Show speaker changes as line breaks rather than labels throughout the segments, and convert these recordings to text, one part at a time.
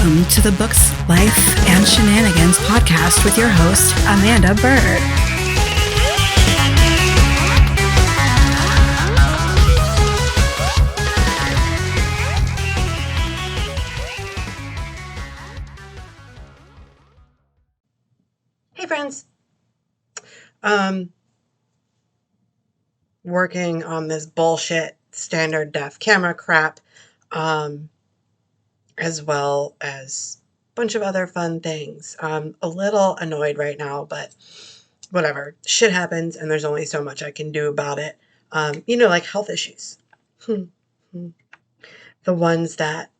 Welcome to the Books, Life, and Shenanigans podcast with your host, Amanda Bird.
Hey friends. Working on this bullshit standard def camera crap, as well as a bunch of other fun things. A little annoyed right now, but whatever. Shit happens and there's only so much I can do about it. Like health issues. The ones that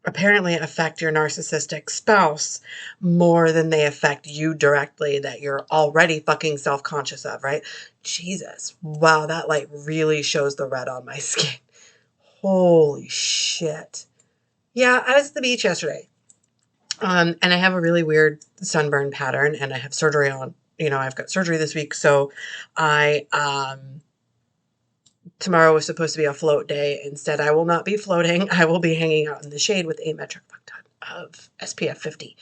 apparently affect your narcissistic spouse more than they affect you directly, that you're already fucking self-conscious of, right? Jesus. Wow, that light really shows the red on my skin. Holy shit. Yeah, I was at the beach yesterday. And I have a really weird sunburn pattern, and I have surgery on, I've got surgery this week. So tomorrow was supposed to be a float day. Instead, I will not be floating. I will be hanging out in the shade with a metric fuck ton of SPF 50,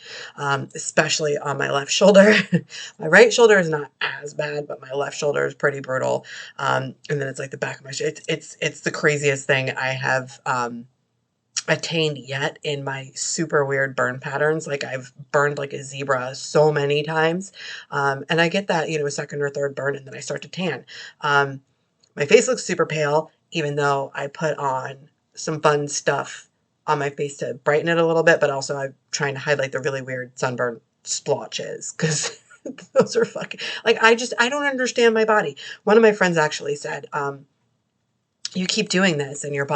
especially on my left shoulder. My right shoulder is not as bad, but my left shoulder is pretty brutal. And then it's like the back of my shoulder. It's the craziest thing I have attained yet in my super weird burn patterns. Like, I've burned like a zebra so many times. And I get that, a second or third burn, and then I start to tan. My face looks super pale, even though I put on some fun stuff on my face to brighten it a little bit, but also I'm trying to highlight the really weird sunburn splotches, because those are fucking, like, I don't understand my body. One of my friends actually said, you keep doing this and your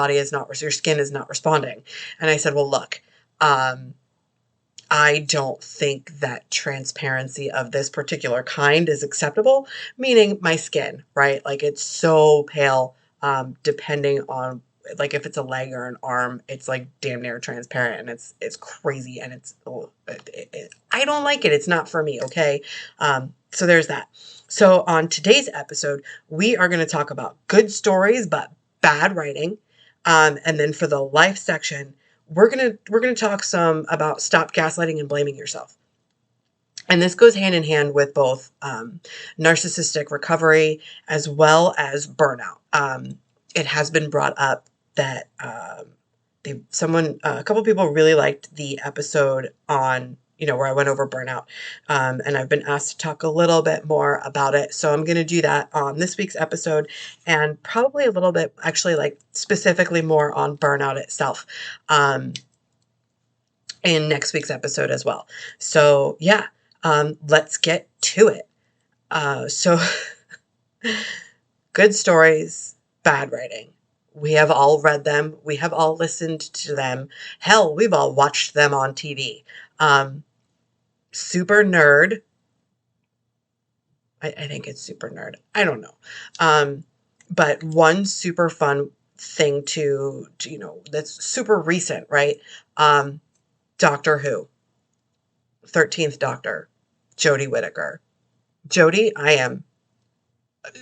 skin is not responding. And I said, well, look, I don't think that transparency of this particular kind is acceptable, meaning my skin, right? Like, it's so pale, depending on, like, if it's a leg or an arm, it's like damn near transparent, and it's crazy, and I don't like it. It's not for me, okay? So there's that. So on today's episode, we are going to talk about good stories, but bad writing. And then for the life section, we're gonna talk some about stop gaslighting and blaming yourself. And this goes hand in hand with both narcissistic recovery as well as burnout. It has been brought up that a couple of people really liked the episode on, where I went over burnout. And I've been asked to talk a little bit more about it. So I'm going to do that on this week's episode, and probably a little bit, actually, like, specifically more on burnout itself, in next week's episode as well. So yeah, let's get to it. So good stories, bad writing. We have all read them. We have all listened to them. Hell, we've all watched them on TV. Super nerd. I think it's super nerd. I don't know. But one super fun thing to that's super recent, right? Doctor Who. 13th Doctor. Jodie Whittaker. Jodie, I am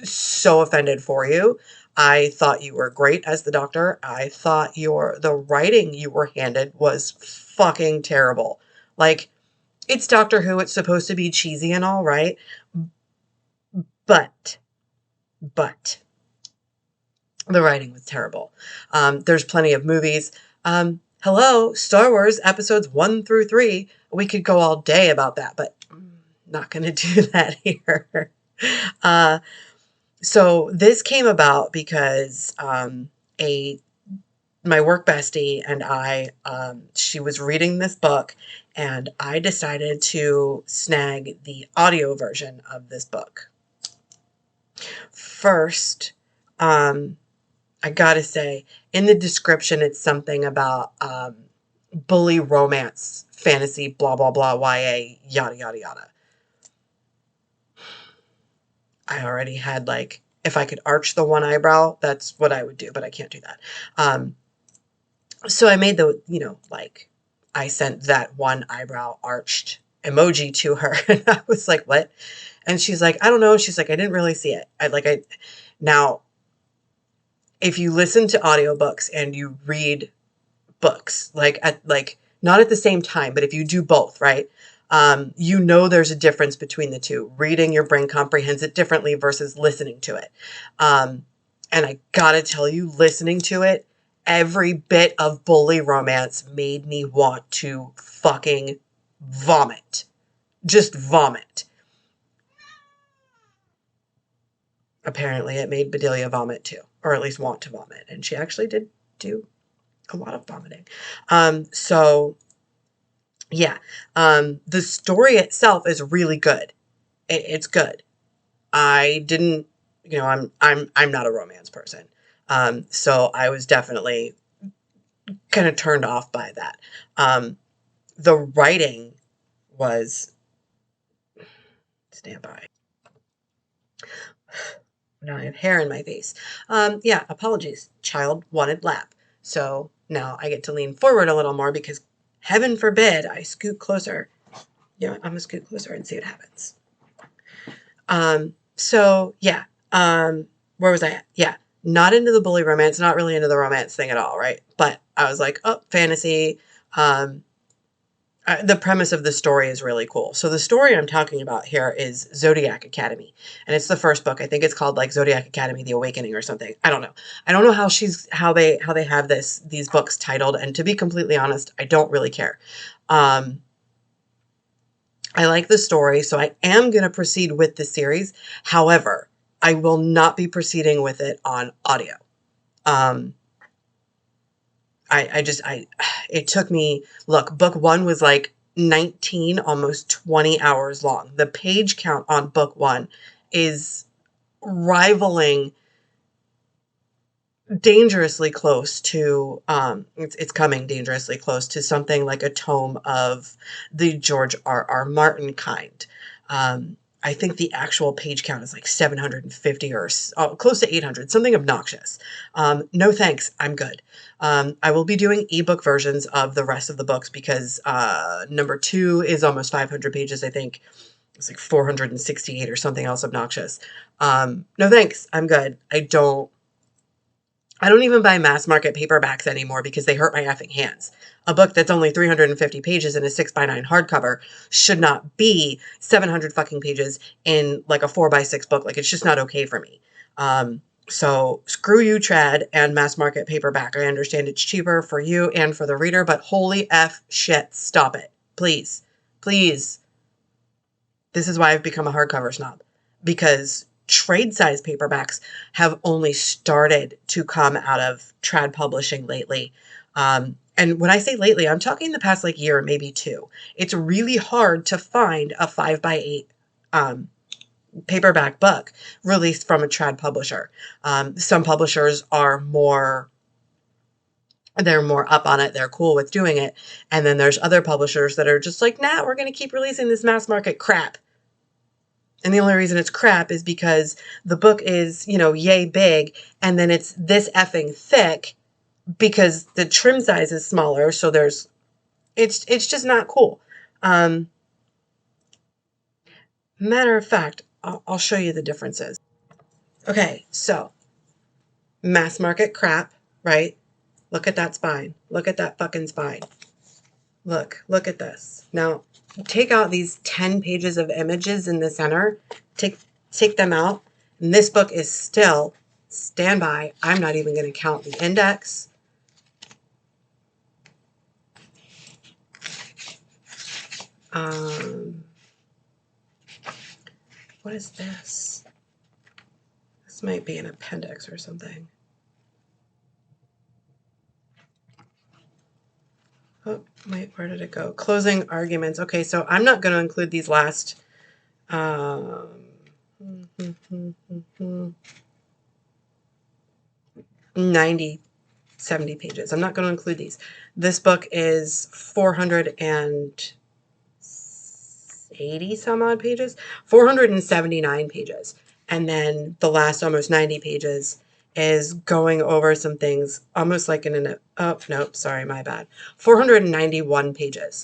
so offended for you. I thought you were great as the Doctor. I thought the writing you were handed was fucking terrible. Like, it's Doctor Who. It's supposed to be cheesy and all, right? But the writing was terrible. There's plenty of movies. Hello, Star Wars episodes 1 through 3. We could go all day about that, but I'm not going to do that here. So this came about because my work bestie and I, she was reading this book, and I decided to snag the audio version of this book. First, I gotta say, in the description, it's something about bully romance, fantasy, blah, blah, blah, YA, yada, yada, yada. I already had, like, if I could arch the one eyebrow, that's what I would do, but I can't do that. So I made I sent that one eyebrow arched emoji to her, and I was like, what? And she's like, I don't know. She's like, I didn't really see it. Now, if you listen to audiobooks and you read books, like not at the same time, but if you do both, right? You know there's a difference between the two. Reading, your brain comprehends it differently versus listening to it. And I gotta tell you, listening to it, every bit of bully romance made me want to fucking vomit. Just vomit. Apparently it made Bedelia vomit too, or at least want to vomit. And she actually did do a lot of vomiting. So yeah, the story itself is really good. It's good. I didn't, I'm not a romance person. So I was definitely kind of turned off by that. The writing was, stand by. Now I have hair in my face. Yeah, apologies. Child wanted lap. So now I get to lean forward a little more because heaven forbid I scoot closer. Yeah, I'm gonna scoot closer and see what happens. So yeah, where was I at? Yeah, not into the bully romance, not really into the romance thing at all, right? But I was like, oh, fantasy. The premise of the story is really cool. So the story I'm talking about here is Zodiac Academy, and it's the first book. I think it's called like Zodiac Academy: The Awakening or something. I don't know. I don't know how they have these books titled, and to be completely honest, I don't really care. I like the story, so I am going to proceed with the series. However, I will not be proceeding with it on audio. It took me, look, book one was like 19, almost 20 hours long. The page count on book one is rivaling dangerously close to, it's coming dangerously close to something like a tome of the George R.R. Martin kind. I think the actual page count is like 750 or close to 800, something obnoxious. No thanks, I'm good. I will be doing ebook versions of the rest of the books because number 2 is almost 500 pages, I think. It's like 468 or something else obnoxious. No thanks, I'm good. I don't even buy mass market paperbacks anymore because they hurt my effing hands. A book that's only 350 pages in a 6x9 hardcover should not be 700 fucking pages in like a 4x6 book. Like, it's just not okay for me. So screw you, trad, and mass market paperback. I understand it's cheaper for you and for the reader, but holy F shit, stop it. Please. Please. This is why I've become a hardcover snob. Because trade size paperbacks have only started to come out of trad publishing lately. And when I say lately, I'm talking the past like year, maybe 2. It's really hard to find a 5x8 paperback book released from a trad publisher. Some publishers are they're more up on it. They're cool with doing it. And then there's other publishers that are just like, nah, we're going to keep releasing this mass market crap. And the only reason it's crap is because the book is, yay big, and then it's this effing thick because the trim size is smaller. So it's just not cool. Matter of fact, I'll show you the differences. Okay, so mass market crap, right? Look at that spine. Look at that fucking spine. Look at this. Now, take out these 10 pages of images in the center. Take them out. And this book is still, stand by, I'm not even going to count the index. What is this? This might be an appendix or something. Oh, wait, where did it go? Closing arguments. Okay, so I'm not going to include these last 90, 70 pages. I'm not going to include these. This book is 480 some odd pages, 479 pages. And then the last almost 90 pages is going over some things almost like oh, nope, sorry, my bad. 491 pages.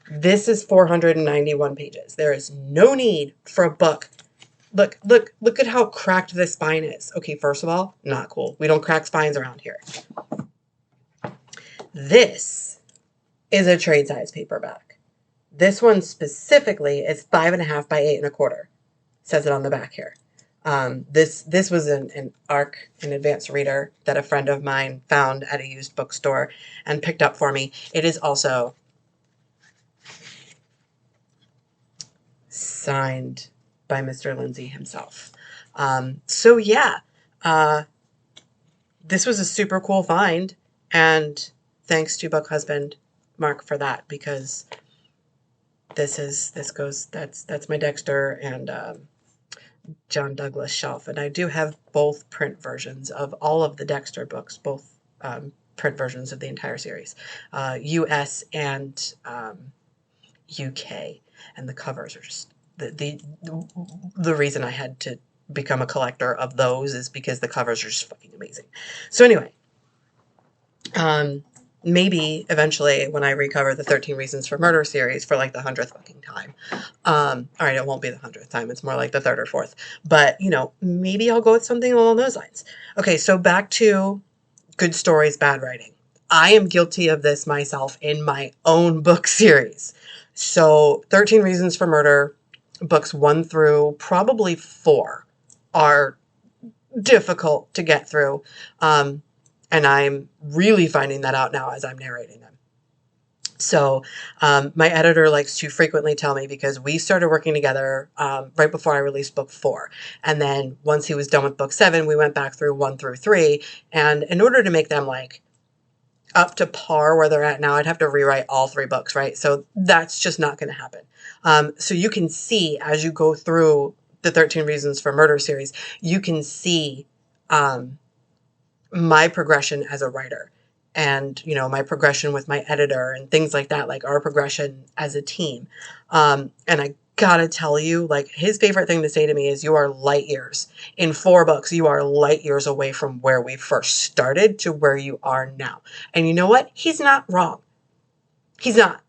This is 491 pages. There is no need for a book. Look at how cracked this spine is. Okay, first of all, not cool. We don't crack spines around here. This is a trade size paperback. This one specifically is 5.5 by 8.25. Says it on the back here. This was an ARC, an advanced reader, that a friend of mine found at a used bookstore and picked up for me. It is also signed by Mr. Lindsay himself. So yeah, this was a super cool find, and thanks to Book Husband Mark for that, because that's my Dexter and John Douglas shelf, and I do have both print versions of all of the Dexter books, both print versions of the entire series, US and UK, and the covers are just the reason I had to become a collector of those is because the covers are just fucking amazing. So anyway, maybe eventually when I recover the 13 Reasons for Murder series for like the 100th fucking time. All right, it won't be the 100th time. It's more like the 3rd or 4th. But, maybe I'll go with something along those lines. Okay, so back to good stories, bad writing. I am guilty of this myself in my own book series. So 13 Reasons for Murder, books 1 through probably 4 are difficult to get through. And I'm really finding that out now as I'm narrating them. So my editor likes to frequently tell me, because we started working together right before I released book 4. And then once he was done with book 7, we went back through 1 through 3. And in order to make them like up to par where they're at now, I'd have to rewrite all 3 books, right? So that's just not going to happen. So you can see as you go through the 13 Reasons for Murder series, you can see my progression as a writer, and my progression with my editor and things like that, like our progression as a team. And I gotta tell you, like, his favorite thing to say to me is, you are light years. In 4 books, you are light years away from where we first started to where you are now. And you know what? He's not wrong. He's not.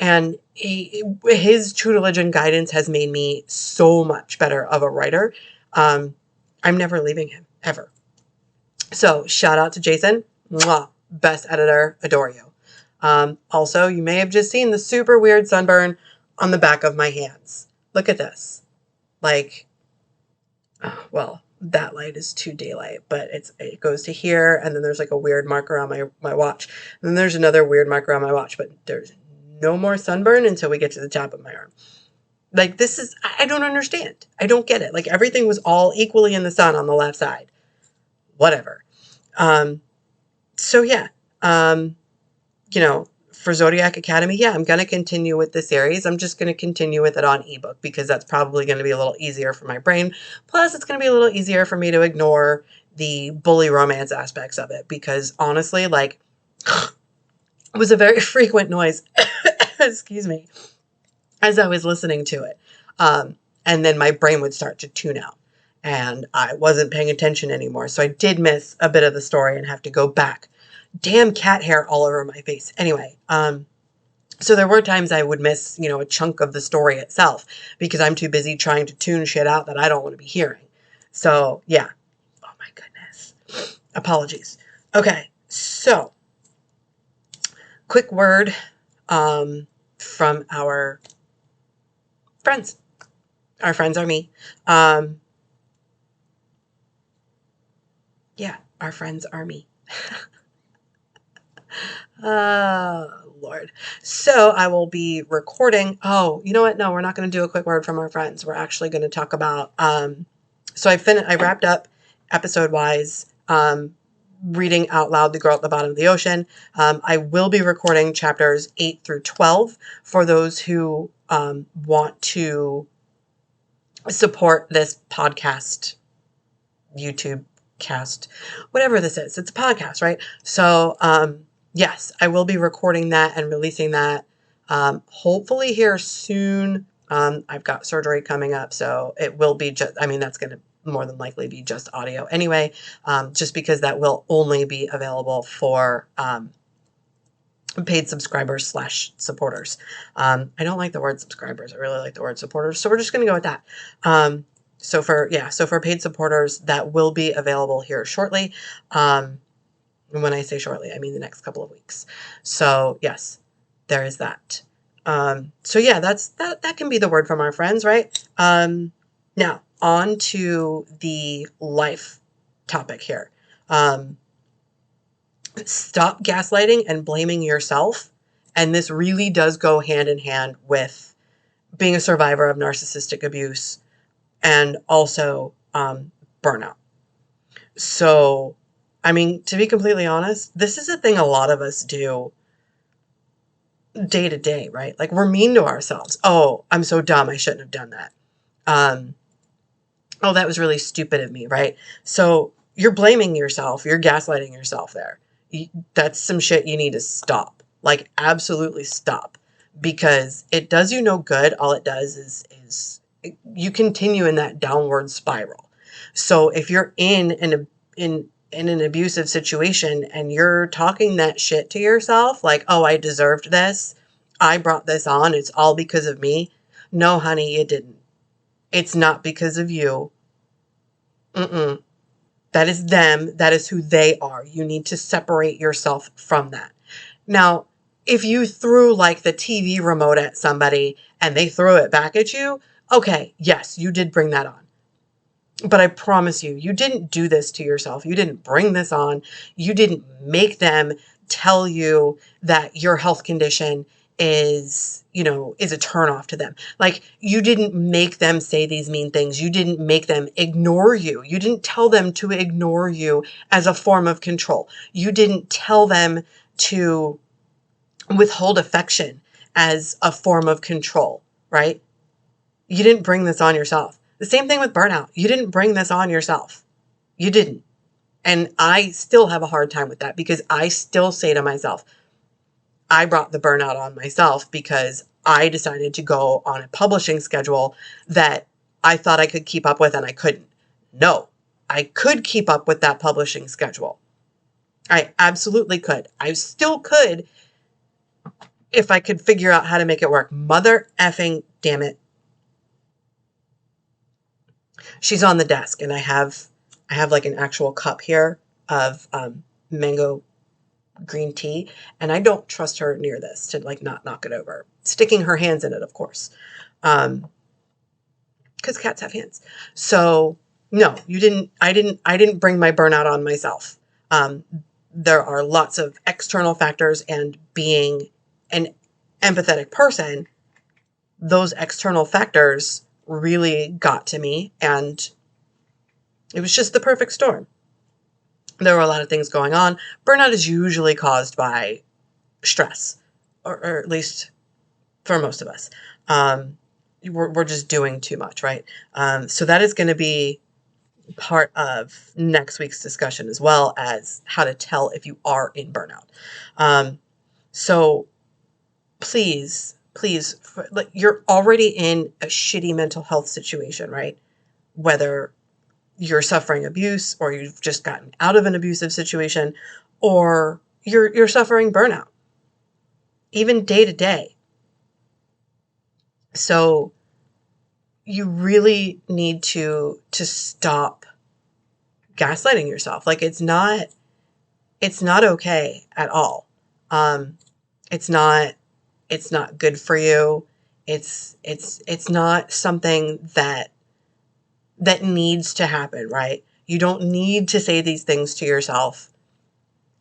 And his tutelage and guidance has made me so much better of a writer. I'm never leaving him, ever. So shout out to Jason. Mwah. Best editor. Adore you. Also, you may have just seen the super weird sunburn on the back of my hands. Look at this. Like, well, that light is too daylight, but it goes to here, and then there's like a weird marker on my watch. And then there's another weird marker on my watch, but there's no more sunburn until we get to the top of my arm. Like, this is, I don't understand. I don't get it. Like, everything was all equally in the sun on the left side. Whatever. So yeah, for Zodiac Academy, yeah, I'm going to continue with the series. I'm just going to continue with it on ebook, because that's probably going to be a little easier for my brain. Plus, it's going to be a little easier for me to ignore the bully romance aspects of it, because honestly, like, it was a very frequent noise, excuse me, as I was listening to it. And then my brain would start to tune out, and I wasn't paying attention anymore. So I did miss a bit of the story and have to go back. Damn cat hair all over my face. Anyway, so there were times I would miss, a chunk of the story itself, because I'm too busy trying to tune shit out that I don't want to be hearing. So yeah. Oh my goodness. Apologies. Okay. So quick word, from our friends. Our friends are me. Yeah, our friends are me. Lord. So I will be recording. Oh, you know what? No, we're not going to do a quick word from our friends. We're actually going to talk about, so I wrapped up episode wise, reading out loud The Girl at the Bottom of the Ocean. I will be recording chapters 8 through 12 for those who, want to support this podcast, YouTube cast, whatever this is. It's a podcast, right? So, yes, I will be recording that and releasing that, hopefully here soon. I've got surgery coming up, so it will be that's going to more than likely be just audio anyway, just because that will only be available for, paid subscribers / supporters. I don't like the word subscribers. I really like the word supporters. So we're just going to go with that. So for paid supporters, that will be available here shortly. And when I say shortly, I mean the next couple of weeks. So yes, there is that. So yeah, that can be the word from our friends, right? Now on to the life topic here. Stop gaslighting and blaming yourself. And this really does go hand in hand with being a survivor of narcissistic abuse and also burnout. So, I mean, to be completely honest, this is a thing a lot of us do day to day, right? Like we're mean to ourselves. Oh, I'm so dumb. I shouldn't have done that. Um, oh, that was really stupid of me, right? So you're blaming yourself. You're gaslighting yourself there. That's some shit you need to stop. Like absolutely stop, because it does you no good. All it does is you continue in that downward spiral. So if you're in an abusive situation and you're talking that shit to yourself, like, oh, I deserved this. I brought this on. It's all because of me. No, honey, you didn't. It's not because of you. Mm-mm. That is them. That is who they are. You need to separate yourself from that. Now, if you threw like the TV remote at somebody and they threw it back at you, okay, yes, you did bring that on. But I promise you, you didn't do this to yourself. You didn't bring this on. You didn't make them tell you that your health condition is a turnoff to them. Like you didn't make them say these mean things. You didn't make them ignore you. You didn't tell them to ignore you as a form of control. You didn't tell them to withhold affection as a form of control, right? You didn't bring this on yourself. The same thing with burnout. You didn't bring this on yourself. You didn't. And I still have a hard time with that because I still say to myself, I brought the burnout on myself because I decided to go on a publishing schedule that I thought I could keep up with and I couldn't. No, I could keep up with that publishing schedule. I absolutely could. I still could if I could figure out how to make it work. Mother effing damn it. She's on the desk and I have like an actual cup here of mango green tea, and I don't trust her near this to like not knock it over. Sticking her hands in it, of course, because cats have hands. So no, you didn't. I didn't bring my burnout on myself. There are lots of external factors, and being an empathetic person, those external factors really got to me, and it was just the perfect storm. There were a lot of things going on. Burnout is usually caused by stress, or at least for most of us. We're just doing too much, right? So that is going to be part of next week's discussion, as well as how to tell if you are in burnout. So please, you're already in a shitty mental health situation, right? Whether you're suffering abuse or you've just gotten out of an abusive situation, or you're suffering burnout, even day to day. So you really need to stop gaslighting yourself. Like it's not okay at all. It's not good for you. It's not something that needs to happen, right? You don't need to say these things to yourself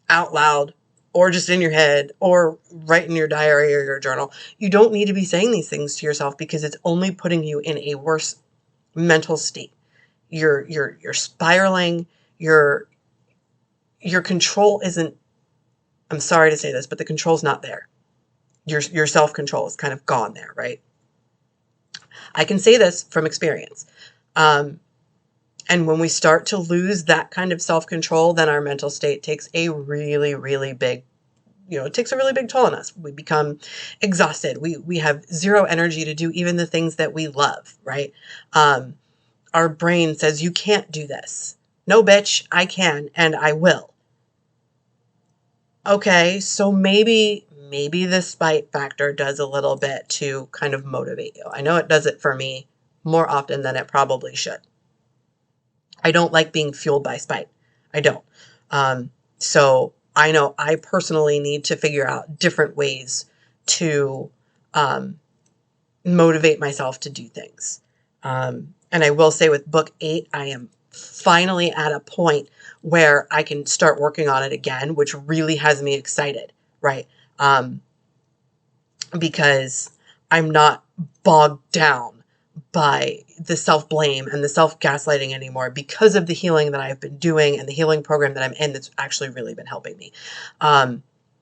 out loud or just in your head or write in your diary or your journal. You don't need to be saying these things to yourself because it's only putting you in a worse mental state. You're spiraling. Your control isn't, I'm sorry to say this, but the control's not there. Your self-control is kind of gone there, right? I can say this from experience. And when we start to lose that kind of self-control, then our mental state takes a really, really big, it takes a really big toll on us. We become exhausted. We have zero energy to do even the things that we love, right? Our brain says, you can't do this. No, bitch, I can, and I will. Okay, so maybe the spite factor does a little bit to kind of motivate you. I know it does it for me more often than it probably should. I don't like being fueled by spite. I don't. So I know I personally need to figure out different ways to motivate myself to do things. And I will say with book 8, I am finally at a point where I can start working on it again, which really has me excited, right? Because I'm not bogged down by the self-blame and the self-gaslighting anymore because of the healing that I've been doing and the healing program that I'm in that's actually really been helping me.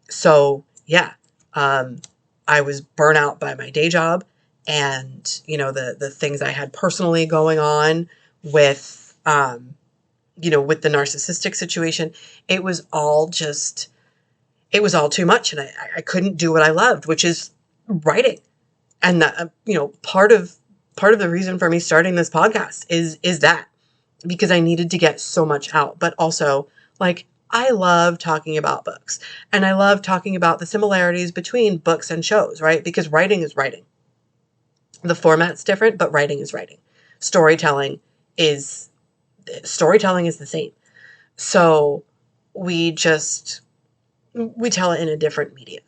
So yeah, I was burnt out by my day job and, you know, the things I had personally going on with, you know, with the narcissistic situation. It was all just, it was all too much. And I couldn't do what I loved, which is writing. And that, you know, part of the reason for me starting this podcast is that, because I needed to get so much out, but also like, I love talking about books and I love talking about the similarities between books and shows, right? Because writing is writing. The format's different, but writing is writing. Storytelling is the same. So we tell it in a different media.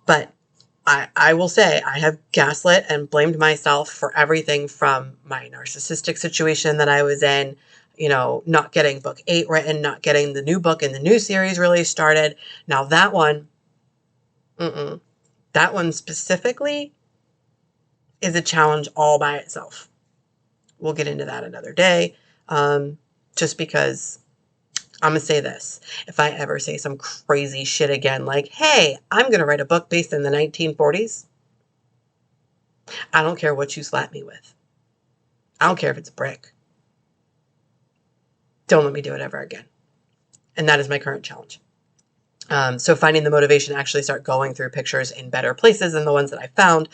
But I will say I have gaslit and blamed myself for everything from my narcissistic situation that I was in, you know, not getting book 8 written, not getting the new book in the new series really started. Now that one, that one specifically is a challenge all by itself. We'll get into that another day, just because I'm going to say this. If I ever say some crazy shit again, like, hey, I'm going to write a book based in the 1940s, I don't care what you slap me with. I don't care if it's a brick. Don't let me do it ever again. And that is my current challenge. So finding the motivation to actually start going through pictures in better places than the ones that I found,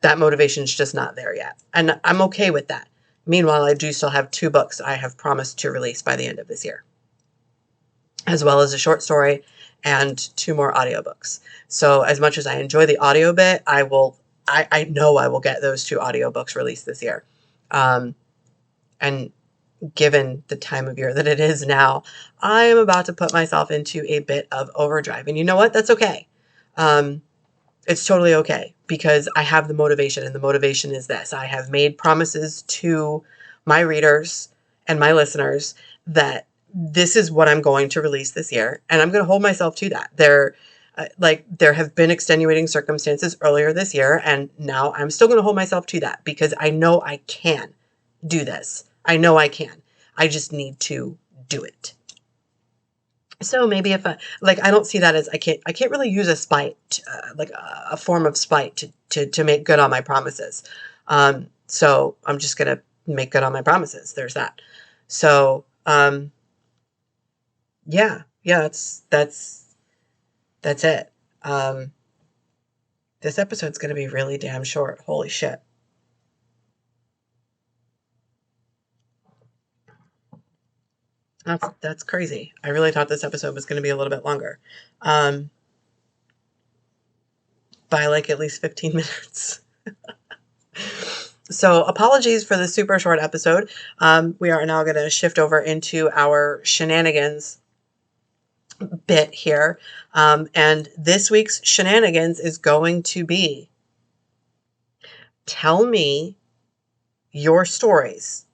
that motivation is just not there yet. And I'm okay with that. Meanwhile, I do still have 2 books I have promised to release by the end of this year, as well as a short story and 2 more audiobooks. So as much as I enjoy the audio bit, I know I will get those 2 audiobooks released this year. And given the time of year that it is now, I am about to put myself into a bit of overdrive. And you know what? That's okay. It's totally okay, because I have the motivation, and the motivation is this. I have made promises to my readers and my listeners that this is what I'm going to release this year, and I'm going to hold myself to that. There have been extenuating circumstances earlier this year, and now I'm still going to hold myself to that, because I know I can do this. I know I can. I just need to do it. So maybe if I don't see that as I can't really use a spite, like a form of spite to make good on my promises. So I'm just going to make good on my promises. There's that. So, yeah, that's it. This episode's going to be really damn short. Holy shit. That's crazy. I really thought this episode was going to be a little bit longer. By like at least 15 minutes. So apologies for the super short episode. We are now going to shift over into our shenanigans bit here. And this week's shenanigans is going to be, tell me your stories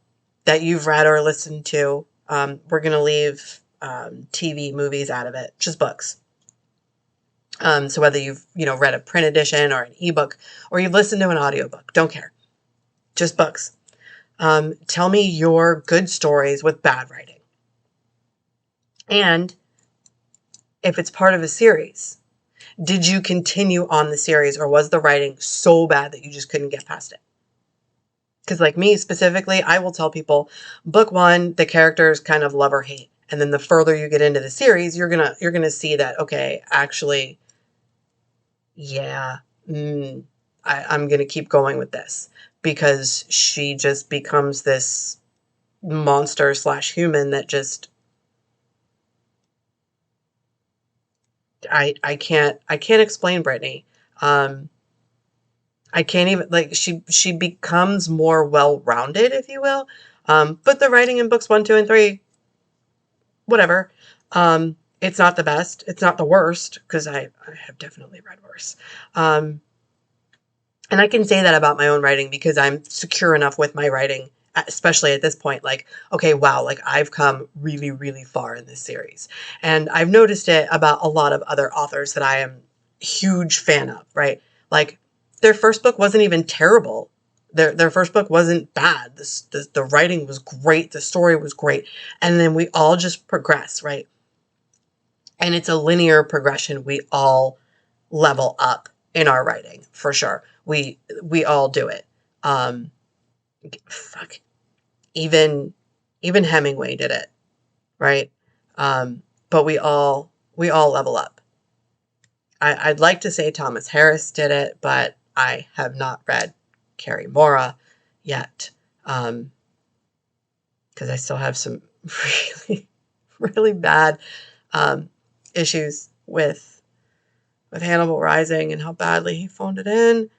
that you've read or listened to. We're going to leave TV, movies out of it, just books. So whether you've, read a print edition or an ebook, or you've listened to an audiobook, don't care. Just books. Tell me your good stories with bad writing. And if it's part of a series, did you continue on the series, or was the writing so bad that you just couldn't get past it? Because like me specifically, I will tell people, book 1, the characters kind of love or hate. And then the further you get into the series, you're gonna see that, okay, actually, yeah, I'm going to keep going with this, because she just becomes this monster / human that just, I can't explain Brittany. I can't even, she becomes more well-rounded, if you will. But the writing in books 1, 2, and 3, whatever. It's not the best. It's not the worst, because I have definitely read worse. And I can say that about my own writing because I'm secure enough with my writing, especially at this point, like, okay, wow, like I've come really, really far in this series. And I've noticed it about a lot of other authors that I am a huge fan of, right? Like their first book wasn't even terrible. Their first book wasn't bad. The writing was great. The story was great. And then we all just progress, right? And it's a linear progression. We all level up in our writing, for sure. We all do it. Fuck. Even Hemingway did it, right? But we all level up. I'd like to say Thomas Harris did it, but I have not read Carrie Mora yet, because I still have some really, really bad issues with Hannibal Rising and how badly he phoned it in.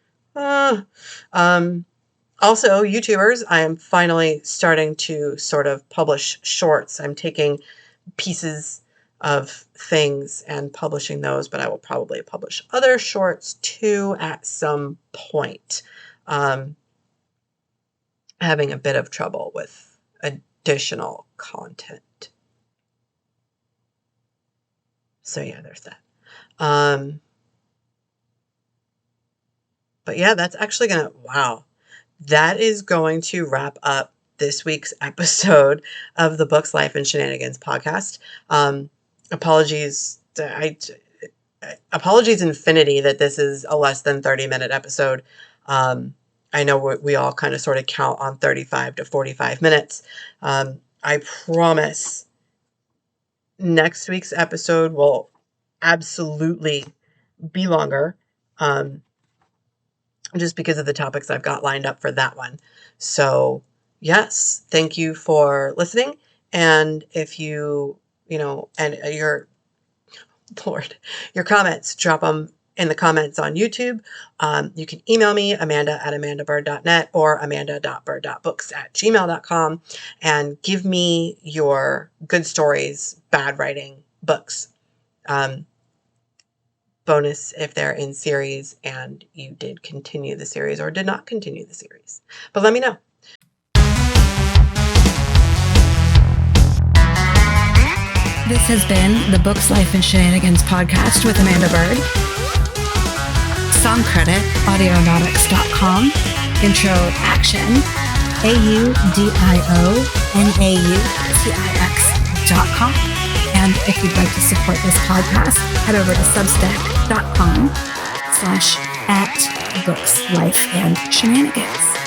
Also, YouTubers, I am finally starting to sort of publish shorts. I'm taking pieces of things and publishing those, but I will probably publish other shorts too at some point. Having a bit of trouble with additional content. So yeah, there's that. But yeah, that's actually that is going to wrap up this week's episode of the Books, Life, and Shenanigans podcast. Apologies infinity that this is a less than 30-minute episode. I know we all kind of sort of count on 35 to 45 minutes. I promise next week's episode will absolutely be longer, just because of the topics I've got lined up for that one. So yes, thank you for listening. And if your comments, drop them in the comments on YouTube. You can email me, amanda@amandabird.net or amanda.bird.books@gmail.com, and give me your good stories, bad writing books. Bonus if they're in series and you did continue the series or did not continue the series. But let me know.
This has been the Books, Life, and Shenanigans podcast with Amanda Bird. Song credit, audionautics.com. Intro action, AUDIONAUTIX.com. And if you'd like to support this podcast, head over to substack.com/@Books, Life, and Shenanigans.